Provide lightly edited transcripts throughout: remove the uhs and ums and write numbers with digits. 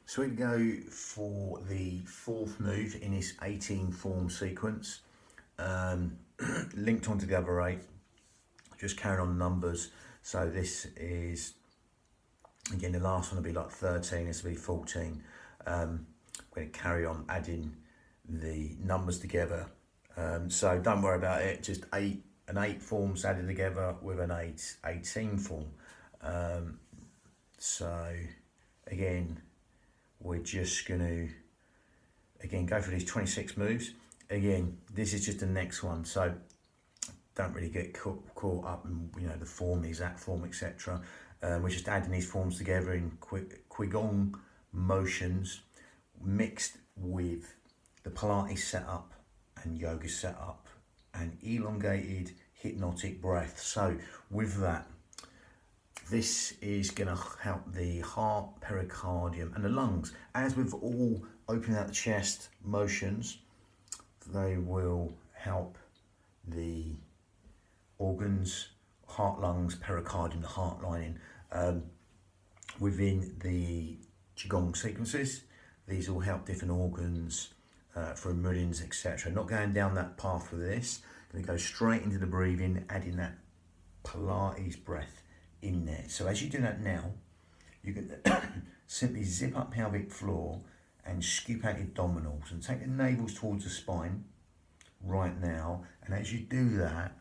So we go for the fourth move in this 18 form sequence, linked onto the other 8, just carrying on numbers. So this is, again, the last one will be like 13, this will be 14. I'm going to carry on adding the numbers together. So don't worry about it, just 8 forms added together with an 18 form. So again, we're just going to, again, go for these 26 moves. Again, this is just the next one, so don't really get caught up in, the form, the exact form, etc. We're just adding these forms together in Qigong motions, mixed with the Pilates setup and yoga setup and elongated hypnotic breath. So with that, this is going to help the heart, pericardium and the lungs. As with all opening out the chest motions, they will help the organs, heart, lungs, pericardium, the heart lining. Within the Qigong sequences, these will help different organs for meridians, etc. Not going down that path with this. Going to go straight into the breathing, adding that Pilates breath in there. So as you do that now, you can simply zip up pelvic floor and scoop out your abdominals and take the navels towards the spine right now. And as you do that,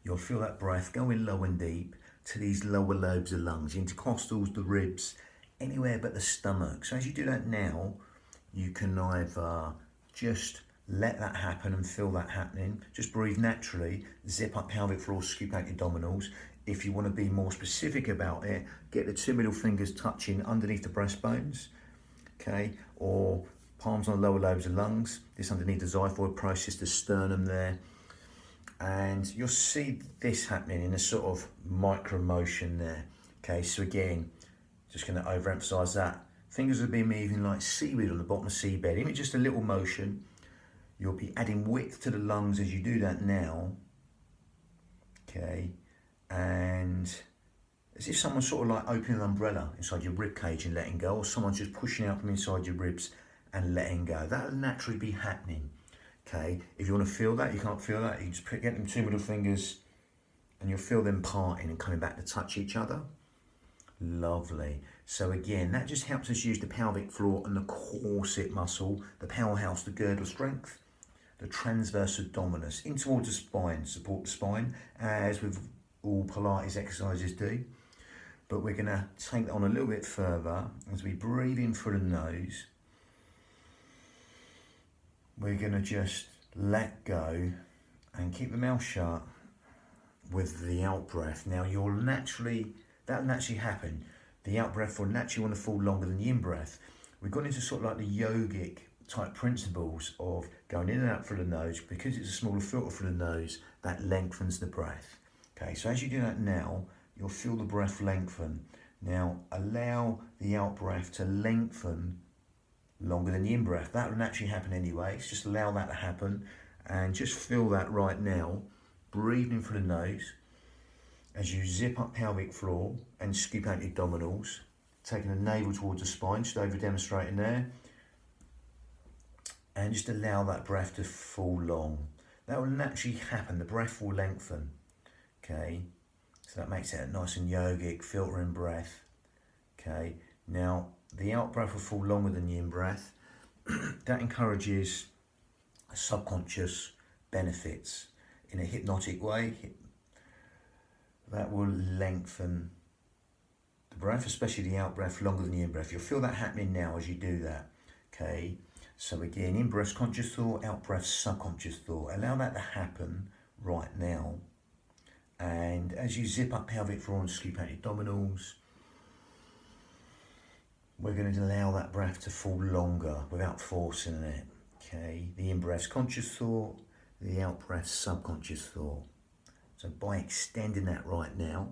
you'll feel that breath going low and deep to these lower lobes of lungs, the intercostals, the ribs, anywhere but the stomach. So as you do that now, you can either just let that happen and feel that happening. Just breathe naturally, zip up pelvic floor, scoop out your abdominals. If you want to be more specific about it, get the 2 middle fingers touching underneath the breastbones, okay, or palms on the lower lobes of lungs, this underneath the xiphoid process, the sternum there. And you'll see this happening in a sort of micro motion there. Okay, so again, just going to overemphasize that. Fingers will be moving like seaweed on the bottom of the seabed. Even just a little motion. You'll be adding width to the lungs as you do that now. Okay, and as if someone's sort of like opening an umbrella inside your rib cage and letting go, or someone's just pushing out from inside your ribs and letting go. That'll naturally be happening. Okay, if you want to feel that, you can't feel that, you just get them 2 middle fingers and you'll feel them parting and coming back to touch each other. Lovely. So again, that just helps us use the pelvic floor and the corset muscle, the powerhouse, the girdle strength, the transverse abdominis, in towards the spine, support the spine, as with all Pilates exercises do. But we're going to take that on a little bit further as we breathe in through the nose. We're going to just let go and keep the mouth shut with the out breath. Now that'll naturally happen. The out breath will naturally want to fall longer than the in breath. We've gone into sort of like the yogic type principles of going in and out through the nose. Because it's a smaller filter through the nose, that lengthens the breath. Okay, so as you do that now, you'll feel the breath lengthen. Now allow the out breath to lengthen longer than the in breath. That will naturally happen anyway, so just allow that to happen and just feel that right now. Breathing through the nose as you zip up pelvic floor and scoop out your abdominals, taking the navel towards the spine, just over demonstrating there, and just allow that breath to fall long. That will naturally happen, the breath will lengthen. Okay, so that makes it a nice and yogic filtering breath. Okay, now the out breath will fall longer than the in breath. That encourages subconscious benefits in a hypnotic way. That will lengthen the breath, especially the out breath, longer than the in breath. You'll feel that happening now as you do that. Okay, so again, in breath conscious thought, out breath subconscious thought. Allow that to happen right now. And as you zip up pelvic floor and scoop out your abdominals, we're going to allow that breath to fall longer without forcing it. Okay, the in breath's conscious thought, the out breath's subconscious thought. So by extending that right now,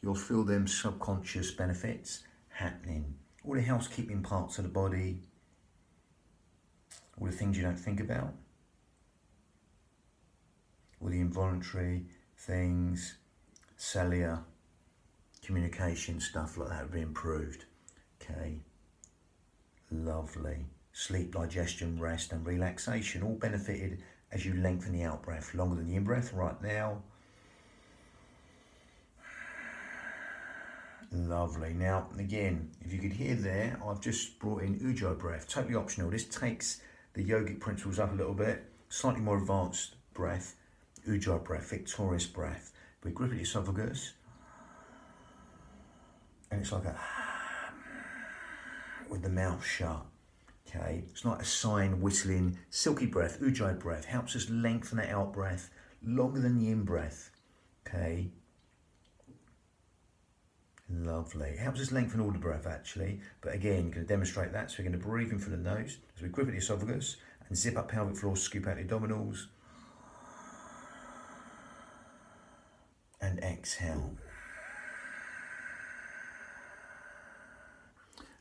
you'll feel them subconscious benefits happening. All the housekeeping parts of the body, all the things you don't think about, all the involuntary things, cellular, communication, stuff like that will be improved. Okay, lovely. Sleep, digestion, rest and relaxation all benefited as you lengthen the out breath longer than the in breath right now. Lovely. Now, again, if you could hear there, I've just brought in Ujjayi breath, totally optional. This takes the yogic principles up a little bit, slightly more advanced breath, Ujjayi breath, victorious breath. We grip at the esophagus, and it's like a with the mouth shut. Okay, it's like a sighing, whistling, silky breath, Ujjayi breath, helps us lengthen the out breath longer than the in breath. Okay. Lovely. It helps us lengthen all the breath actually, but again, you're going to demonstrate that. So we're going to breathe in through the nose as we grip at the esophagus and zip up pelvic floor, scoop out the abdominals, and exhale.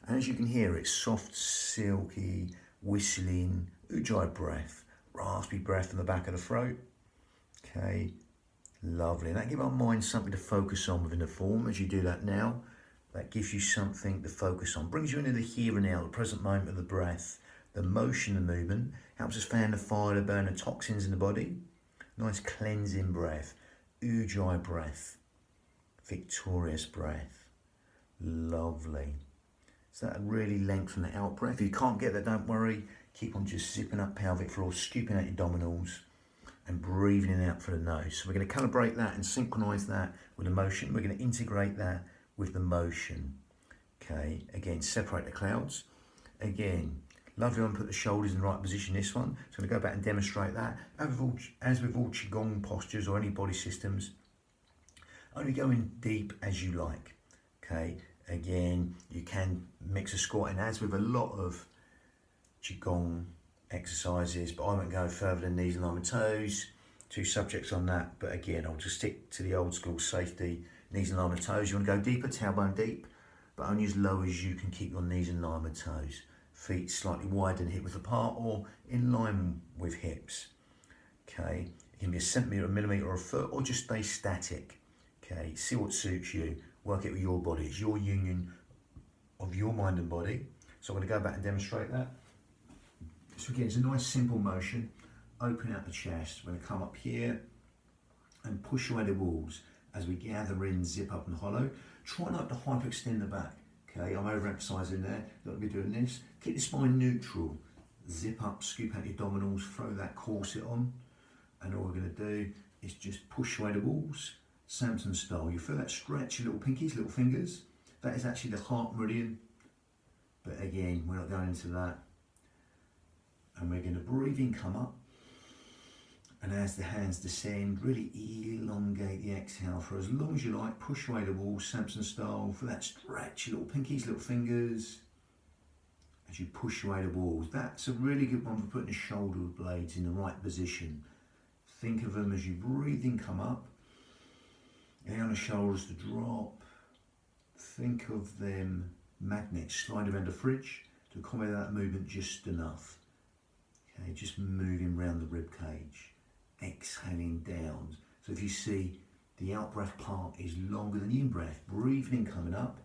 And as you can hear, it's soft, silky, whistling, Ujjayi breath, raspy breath from the back of the throat. Okay. Lovely, and that gives our mind something to focus on within the form. As you do that now, that gives you something to focus on. Brings you into the here and now, the present moment of the breath, the motion, the movement. Helps us fan the fire to burn the toxins in the body. Nice cleansing breath. Ujjayi breath. Victorious breath. Lovely. So that really lengthen the out breath. If you can't get that, don't worry. Keep on just zipping up pelvic floor, scooping out your abdominals, and breathing in and out through the nose. So we're going to calibrate that and synchronize that with the motion. We're going to integrate that with the motion. Okay, again, separate the clouds. Again, lovely one, put the shoulders in the right position, this one. So I'm going to go back and demonstrate that. As with all Qigong postures or any body systems, only go in deep as you like. Okay, again, you can mix a squat in, as with a lot of Qigong exercises, but I won't go further than knees and arm and toes. 2 subjects on that, but again, I'll just stick to the old school safety, knees and arm and toes. You want to go deeper, tailbone deep, but only as low as you can keep your knees and arm and toes. Feet slightly wider than hip width apart or in line with hips. Okay, it can be a centimetre, a millimetre or a foot, or just stay static. Okay, see what suits you, work it with your body. It's your union of your mind and body. So I'm going to go back and demonstrate that. So again, it's a nice simple motion. Open out the chest. We're going to come up here and push away the walls as we gather in, zip up and hollow. Try not to hyperextend the back. Okay, I'm overemphasizing there. Not to be doing this. Keep the spine neutral. Zip up, scoop out the abdominals, throw that corset on. And all we're going to do is just push away the walls, Samson style. You feel that stretch, your little pinkies, little fingers. That is actually the heart meridian. But again, we're not going into that. And we're going to breathe in, come up. And as the hands descend, really elongate the exhale for as long as you like. Push away the wall, Samson style, for that stretch, little pinkies, little fingers. As you push away the walls. That's a really good one for putting the shoulder blades in the right position. Think of them as you breathe in, come up. Allow the shoulders to drop. Think of them magnets sliding around the fridge to accommodate that movement just enough. Okay, just moving around the rib cage, exhaling down. So if you see the out breath part is longer than the in breath, breathing in, coming up,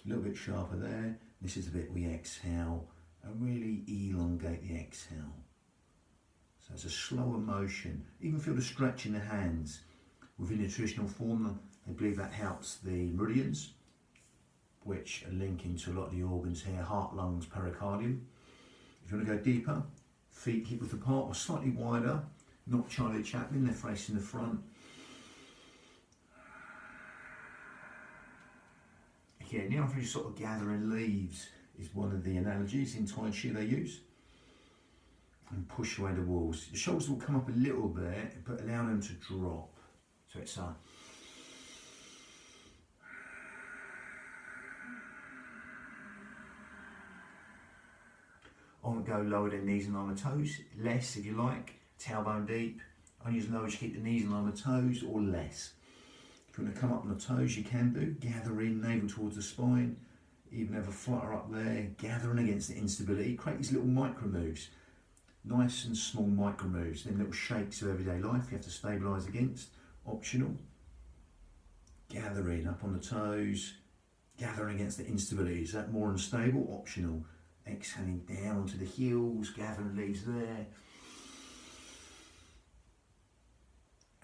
a little bit sharper there. This is the bit we exhale and really elongate the exhale. So it's a slower motion. Even feel the stretch in the hands. Within the traditional form, they believe that helps the meridians, which are linking to a lot of the organs here, heart, lungs, pericardium. If you want to go deeper, feet hip width apart or slightly wider, not Charlie Chaplin, they're facing the front. Again, the other sort of gathering leaves is one of the analogies in Tai Chi they use. And push away the walls. The shoulders will come up a little bit, but allow them to drop. So it's I won't go lower than knees and arm and toes, less if you like, tailbone deep, only as low as you keep the knees and arm and toes, or less. If you want to come up on the toes, you can do, gather in, navel towards the spine, even have a flutter up there, gathering against the instability, create these little micro moves, nice and small micro moves, then little shakes of everyday life you have to stabilise against, optional. Gather in, up on the toes, gathering against the instability. Is that more unstable? Optional. Exhaling down to the heels, gathering leaves there.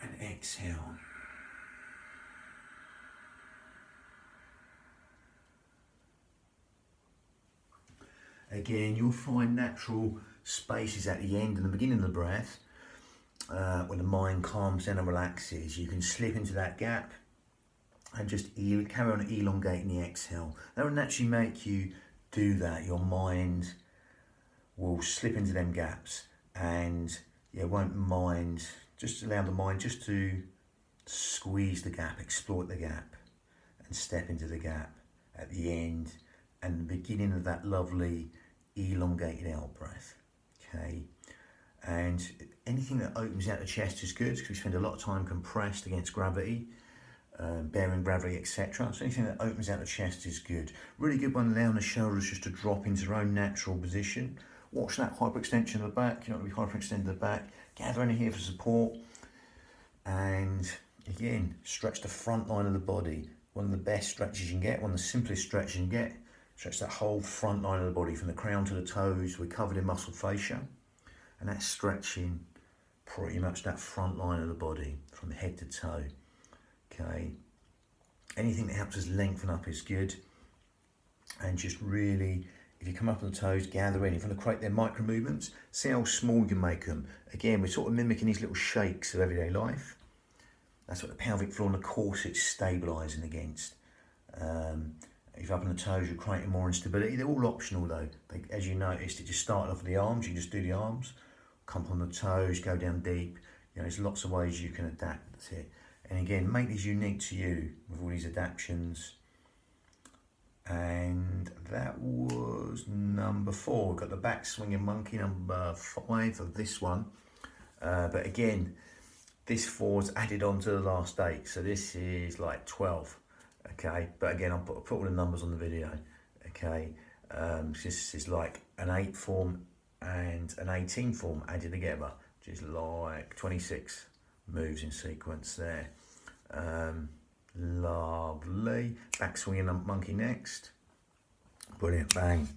And exhale. Again, you'll find natural spaces at the end and the beginning of the breath when the mind calms down and relaxes. You can slip into that gap and just carry on elongating the exhale. That will naturally make you do that. Your mind will slip into them gaps and won't mind. Just allow the mind just to squeeze the gap, exploit the gap and step into the gap at the end and the beginning of that lovely elongated out breath. Okay, and anything that opens out the chest is good because we spend a lot of time compressed against gravity, bearing gravity, etc. So anything that opens out the chest is good. Really good one, allowing the shoulders just to drop into their own natural position. Watch that hyperextension of the back. You don't want to be hyperextended the back. Gather in here for support. And again, stretch the front line of the body. One of the best stretches you can get, one of the simplest stretches you can get. Stretch that whole front line of the body from the crown to the toes. We're covered in muscle fascia. And that's stretching pretty much that front line of the body from head to toe. Okay. Anything that helps us lengthen up is good. And just really, if you come up on the toes, gather in. If you want to create their micro movements, see how small you can make them. Again, we're sort of mimicking these little shakes of everyday life. That's what the pelvic floor and the corset's stabilising against. If you're up on the toes, you're creating more instability. They're all optional though. As you noticed, it just started off with the arms. You can just do the arms. Come up on the toes, go down deep. There's lots of ways you can adapt. That's it. And again, make these unique to you with all these adaptions. And that was number 4. We've got the back swinging monkey, number 5 of this one. But again, this 4's added on to the last 8. So this is like 12. Okay, but again, I'll put all the numbers on the video. Okay, this is like an 8 form and an 18 form added together, which is like 26 moves in sequence there. Lovely. Back swinging monkey next. Brilliant. Bang.